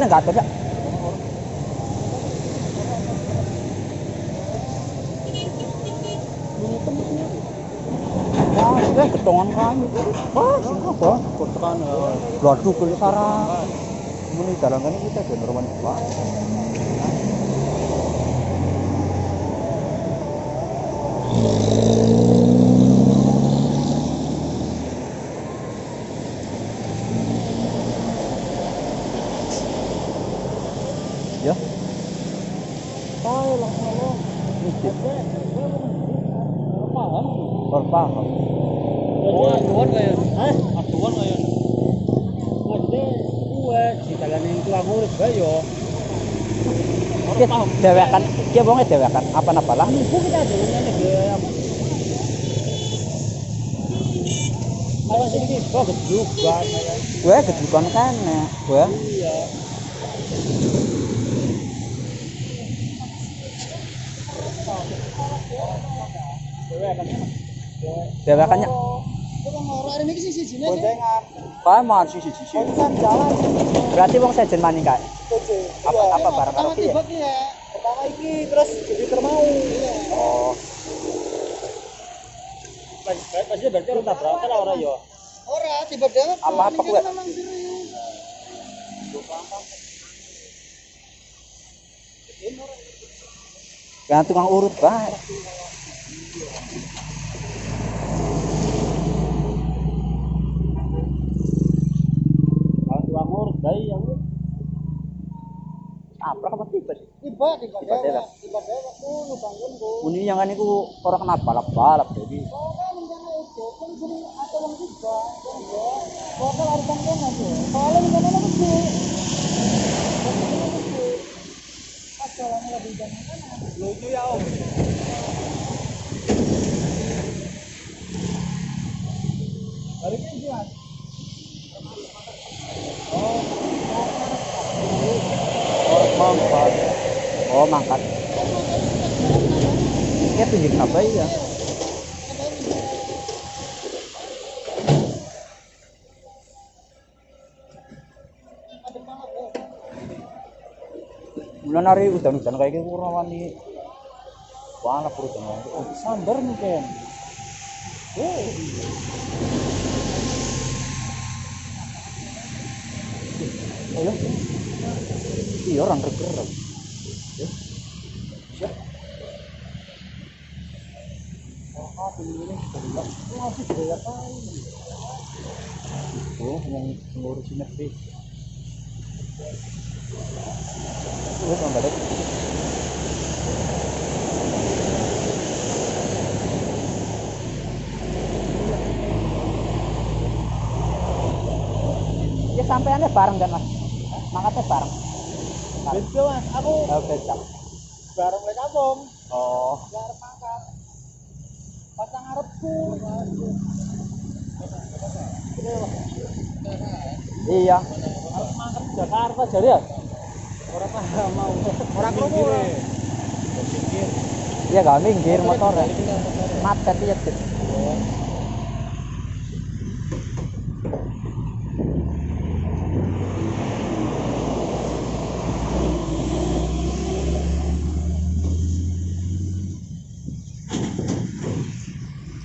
enggak ada. Wah, ketongan kan. Wah, sing apa? Kotekan Waduh, kuwi sarang. Muni dalan kene kita ben roman Pak. Ya. Oh, langsung. Ini paham. paham. Aduan kaya. Aduan kaya. Maksudnya kuwe di dalan yang tuang urip bae yo. Oke, dewekan. Ki wonge dewekan. Apa-apa lah. Ibu kita dulu ngene ge. Kalau sini kok gedug banget. Gue gedhukan kene. Gue. Iya. Dewekannya. Orang ini siji-sijine. Boncengan. Kae mar siji-siji. Jalan. Berarti wong sejen mani kae. Apa barang karo piye? Pertama iki terus jadi termau. Oh. Pasti berarti orang tabrakan ora ya. Ora tiba-tiba Apa kuwi? Kan tukang urut bae. Kalau tuang urut bae yang Apa apa tiba? tiba Tiba-tiba. kuno bangun ku. Muni yang niku ora kena balap-balap jadi. Oh kan rencana itu kan sering ada wong tiba. Kok lari bangun aja. Kalau rencana itu gede. Pas jalannya lebih jangan kan. lo itu ya om. Balik ini jelas. Mangkat. Oh, mangkat. Ya tunjuk apa ya? Bulan hari udan-udan kayak gitu kurang wani. Wala perut dengan oh, sambar mungkin. Oh ya. Iya orang gerak. Ya. Ya. Oh, ini sudah masih berapa ini? Oh, yang ngurusin negeri. Oh, tambah deh. Ya sampai anda bareng kan mas? Mangkatnya bareng. Betul mas, aku Becak. bareng lek kampung. Oh. Bareng mangkat. Pasang ngarepku. Iya. Harus mangkat Jakarta jadi ya. Orang paham mau. Orang krungu ora. Iya gak minggir motornya. Macet ya.